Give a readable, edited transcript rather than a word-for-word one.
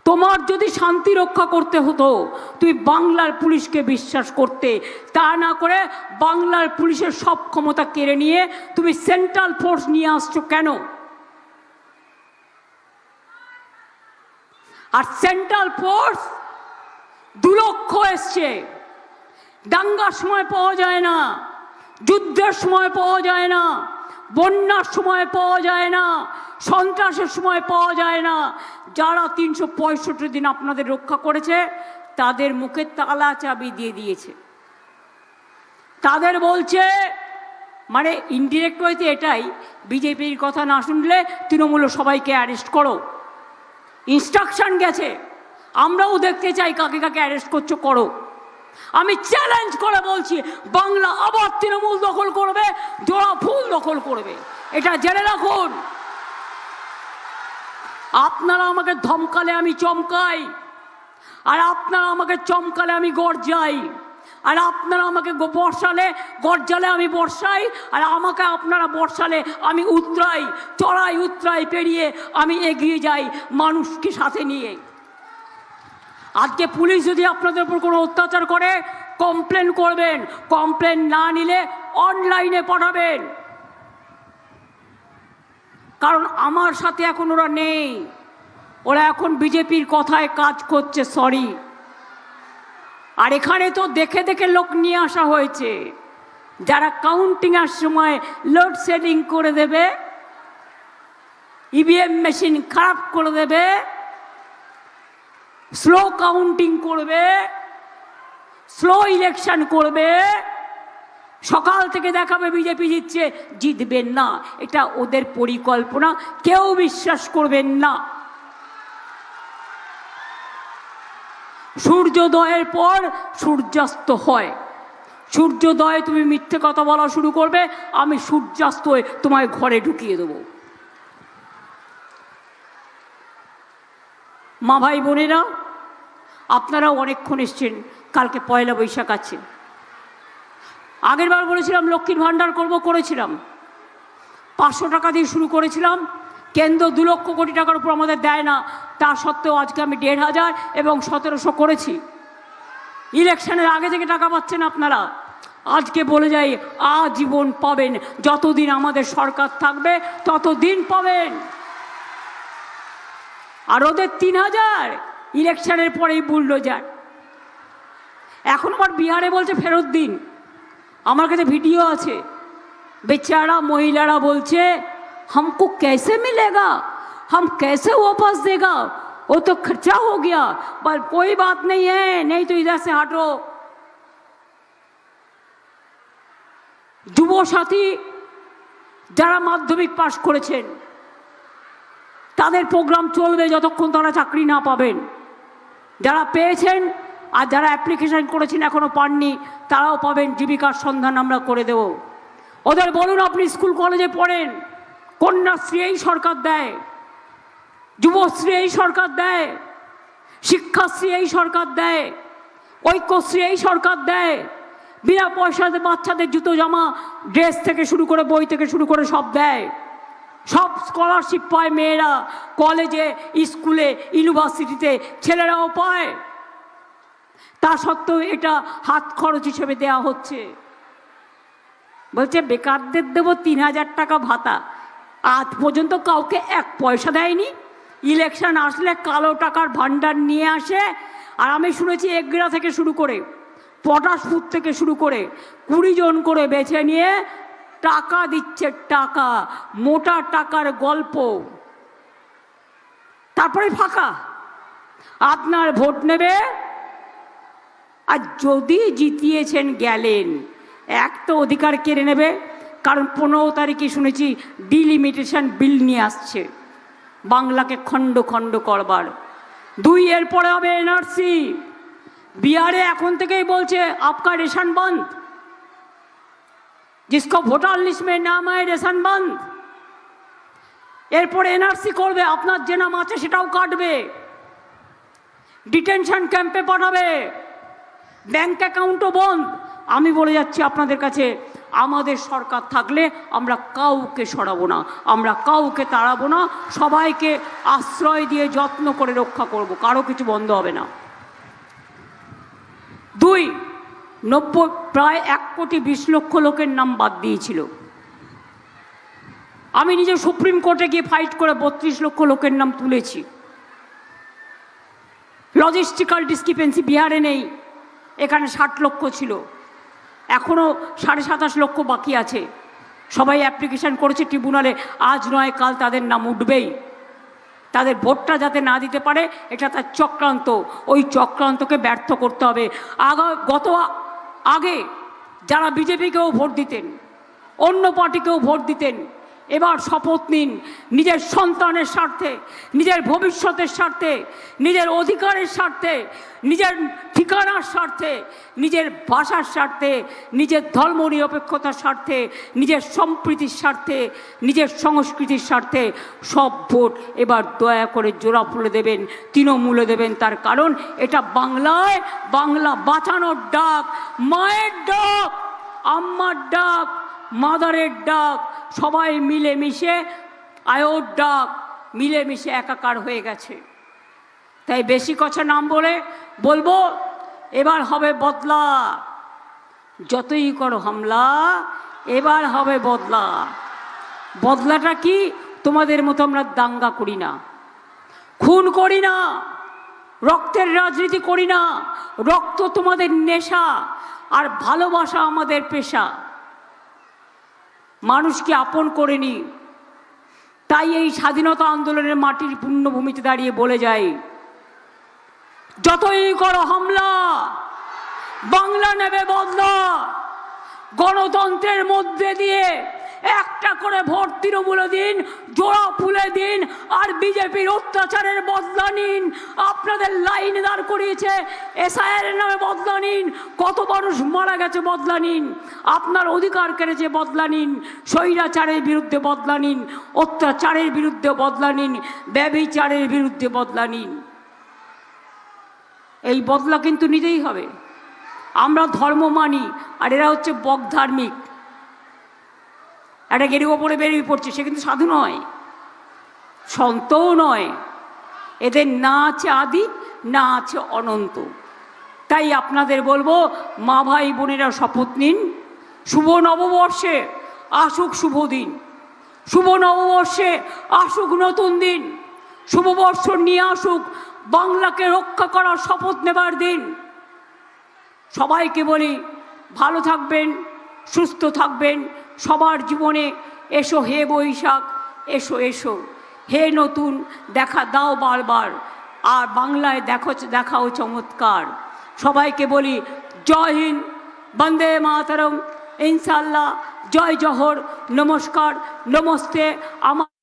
তোমার যদি শান্তি রক্ষা করতে হতো তুমি বাংলার পুলিশকে বিশ্বাস করতে, তা না করে বাংলার পুলিশের সব ক্ষমতা কেড়ে নিয়ে তুমি সেন্ট্রাল ফোর্স নিয়ে আসছো কেন? আর সেন্ট্রাল ফোর্স 2 লক্ষ এসছে। দাঙ্গার সময় পাওয়া যায় না, যুদ্ধের সময় পাওয়া যায় না, বন্যার সময় পাওয়া যায় না, সন্ত্রাসের সময় পাওয়া যায় না। যারা 365 দিন আপনাদের রক্ষা করেছে তাদের মুখে তালা চাবি দিয়ে দিয়েছে। তাদের বলছে, মানে ইনডিরেক্ট হয়েছে এটাই, বিজেপির কথা না শুনলে তৃণমূল সবাইকে অ্যারেস্ট করো। ইনস্ট্রাকশন গেছে, আমরাও দেখতে চাই কাকে কাকে অ্যারেস্ট করছো, করো। আমি চ্যালেঞ্জ করে বলছি, বাংলা আবার তৃণমূল দখল করবে, জোড়া ফুল দখল করবে, এটা জেনে রাখুন। আপনারা আমাকে ধমকালে আমি চমকাই, আর আপনারা আমাকে চমকালে আমি গর্জাই, আর আপনারা আমাকে বর্ষালে গর্জালে আমি বর্ষাই, আর আমাকে আপনারা বর্ষালে আমি উতরাই, চড়াই উতরাই পেরিয়ে আমি এগিয়ে যাই মানুষকে সাথে নিয়ে। আজকে পুলিশ যদি আপনাদের উপর কোনো অত্যাচার করে কমপ্লেন করবেন, কমপ্লেন না নিলে অনলাইনে পাঠাবেন, কারণ আমার সাথে এখন ওরা নেই, ওরা এখন বিজেপির কথায় কাজ করছে। সরি। আর এখানে তো দেখে দেখে লোক নিয়ে আসা হয়েছে, যারা কাউন্টিংয়ের সময় লোডশেডিং করে দেবে, ইভিএম মেশিন খারাপ করে দেবে, স্লো কাউন্টিং করবে, স্লো ইলেকশন করবে, সকাল থেকে দেখাবে বিজেপি জিতছে, জিতবেন না, এটা ওদের পরিকল্পনা, কেউ বিশ্বাস করবেন না। সূর্যোদয়ের পর সূর্যাস্ত হয়, সূর্যোদয়ে তুমি মিথ্যে কথা বলা শুরু করবে, আমি সূর্যাস্ত হয়ে তোমায় ঘরে ঢুকিয়ে দেব। মা ভাই বোনেরা, আপনারাও অনেকক্ষণ এসছেন, কালকে পয়লা বৈশাখ আছে। আগের বার বলেছিলাম লক্ষ্মীর ভাণ্ডার করব, করেছিলাম, 500 টাকা দিয়ে শুরু করেছিলাম, কেন্দ্র 2 লক্ষ কোটি টাকার উপর আমাদের দেয় না, তা সত্ত্বেও আজকে আমি 1500 এবং 1700 করেছি। ইলেকশনের আগে থেকে টাকা পাচ্ছেন আপনারা, আজকে বলে যাই আজীবন পাবেন, যতদিন আমাদের সরকার থাকবে ততদিন পাবেন। আর ওদের 3000 ইলেকশনের পরেই বুলডোজার। এখন আবার বিহারে বলছে ফেরত দিন, আমার কাছে ভিডিও আছে, বেচারা মহিলারা বলছে हमको कैसे मिलेगा, हम कैसे वापस देगा, वो तो खर्चा हो गया, पर कोई बात नहीं है, नहीं तो इधर से हटो। যুব সাথী যারা মাধ্যমিক পাশ করেছেন তাদের প্রোগ্রাম চলবে যতক্ষণ তারা চাকরি না পাবেন, যারা পেয়েছেন আর যারা অ্যাপ্লিকেশন করেছেন এখনো পাননি তারাও পাবেন, জীবিকার সন্ধান আমরা করে দেব। ওদের বলুন আপনি স্কুল কলেজে পড়েন, কন্যাশ্রী এই সরকার দেয়, যুবশ্রী এই সরকার দেয়, শিক্ষাশ্রী এই সরকার দেয়, ঐক্যশ্রী এই সরকার দেয়, বিনা পয়সাতে বাচ্চাদের জুতো জামা ড্রেস থেকে শুরু করে বই থেকে শুরু করে সব দেয়, সব স্কলারশিপ পায় মেয়েরা, কলেজে স্কুলে ইউনিভার্সিটিতে ছেলেরাও পায়। তা সত্ত্বেও এটা হাত খরচ হিসেবে দেয়া হচ্ছে। বলছে বেকারদের দেবো 3000 টাকা ভাতা, আজ পর্যন্ত কাউকে 1 পয়সা দেয়নি। ইলেকশন আসলে কালো টাকার ভান্ডার নিয়ে আসে, আর আমি শুনেছি এগরা থেকে শুরু করে পটাশপুর থেকে শুরু করে 20 জন করে বেছে নিয়ে টাকা দিচ্ছে, টাকা, মোটা টাকার গল্প। তারপরে ফাঁকা, আপনার ভোট নেবে, আর যদি জিতিয়েছেন গেলেন, এক তো অধিকার কেড়ে নেবে, কারণ 15 তারিখে শুনেছি ডিলিমিটেশন বিল নিয়ে আসছে বাংলাকে খণ্ড খণ্ড করবার। 2 এরপরে হবে এনআরসি। বিহারে এখন থেকেই বলছে আপকা রেশন বন্ধ, जिसको ভোটার লিস্ট में নাম है রেশন বন্ধ। এরপরে এনআরসি করবে, আপনার যে নাম আছে সেটাও কাটবে, ডিটেনশন ক্যাম্পে পাঠাবে, ব্যাংক অ্যাকাউন্টও বন্ধ। আমি বলে যাচ্ছি আপনাদের কাছে, আমাদের সরকার থাকলে আমরা কাউকে সরাবো না, আমরা কাউকে তাড়াবো না, সবাইকে আশ্রয় দিয়ে যত্ন করে রক্ষা করব, কারো কিছু বন্ধ হবে না। 2, প্রায় 1,20,00,000 লোকের নাম বাদ দিয়েছিল। আমি নিজে সুপ্রিম কোর্টে গিয়ে ফাইট করে 32 লক্ষ লোকের নাম তুলেছি। লজিস্টিক্যাল ডিসক্রিপেন্সি বিহারে নেই, এখানে 60 লক্ষ ছিল, এখনও 27.5 লক্ষ বাকি আছে। সবাই অ্যাপ্লিকেশন করেছে ট্রিব্যুনালে, আজ নয় কাল তাদের নাম উঠবেই। তাদের ভোটটা যাতে না দিতে পারে এটা তার চক্রান্ত, ওই চক্রান্তকে ব্যর্থ করতে হবে। আগে যারা বিজেপিকেও ভোট দিতেন, অন্য পার্টিকেও ভোট দিতেন, এবার শপথ নিন নিজের সন্তানের স্বার্থে, নিজের ভবিষ্যতের স্বার্থে, নিজের অধিকারের স্বার্থে, নিজের ঠিকানার স্বার্থে, নিজের ভাষার স্বার্থে, নিজের ধর্মনিরপেক্ষতার স্বার্থে, নিজের সম্প্রীতির স্বার্থে, নিজের সংস্কৃতির স্বার্থে সব ভোট এবার দয়া করে জোড়া ফুলে দেবেন, তৃণমূলে দেবেন। তার কারণ এটা বাংলায় বাংলা বাঁচানোর ডাক, মায়ের ডাক, আম্মার ডাক, মাদারের ডাক, সবাই মিলেমিশে আয়োর ডাক, মিলেমিশে একাকার হয়ে গেছে। তাই বেশি কথা নাম বলবো এবার হবে বদলা, যতই করো হামলা এবার হবে বদলা। বদলাটা কি? তোমাদের মতো আমরা দাঙ্গা করি না, খুন করি না, রক্তের রাজনীতি করি না। রক্ত তোমাদের নেশা, আর ভালোবাসা আমাদের পেশা। মানুষকে আপন করে নি, তাই এই স্বাধীনতা আন্দোলনের মাটির পুণ্যভূমিতে দাঁড়িয়ে বলে যাই, যতই করো হামলা বাংলা নেবে বদলা। গণতন্ত্রের মধ্যে দিয়ে একটা করে ভোট তৃণমূলে দিন, জোড়া ফুলে দিন, আর বিজেপির অত্যাচারের বদলা নিন। আপনাদের লাইন দাঁড় করিয়েছে, এসআইআর নামে বদলা নিন। কত মানুষ মারা গেছে, বদলা নিন। আপনার অধিকার কেড়েছে, বদলা নিন। স্বৈরাচারের বিরুদ্ধে বদলা নিন, অত্যাচারের বিরুদ্ধে বদলা নিন, ব্যভিচারের বিরুদ্ধে বদলা নিন। এই বদলা কিন্তু নিতেই হবে। আমরা ধর্ম মানি, আর এরা হচ্ছে বকধার্মিক। একটা গেরুয়া পরে বেরিয়ে পড়ছে, সে কিন্তু সাধু নয়, সন্তও নয়। এদের না আছে আদি, না আছে অনন্ত। তাই আপনাদের বলবো, মা ভাই বোনেরা শপথ নিন। শুভ নববর্ষে আসুক শুভ দিন, শুভ নববর্ষে আসুক নতুন দিন, শুভবর্ষ নিয়ে আসুক বাংলাকে রক্ষা করার শপথ নেবার দিন। সবাইকে বলি, ভালো থাকবেন, সুস্থ থাকবেন। সবার জীবনে এসো হে বৈশাখ, এসো এসো হে নতুন, দেখা দাও বারবার, আর বাংলায় দেখাও চমৎকার। সবাইকে বলি জয় হিন্দ, বন্দে মাতরম, ইনশাআল্লাহ, জয় জহর, নমস্কার, নমস্তে। আমার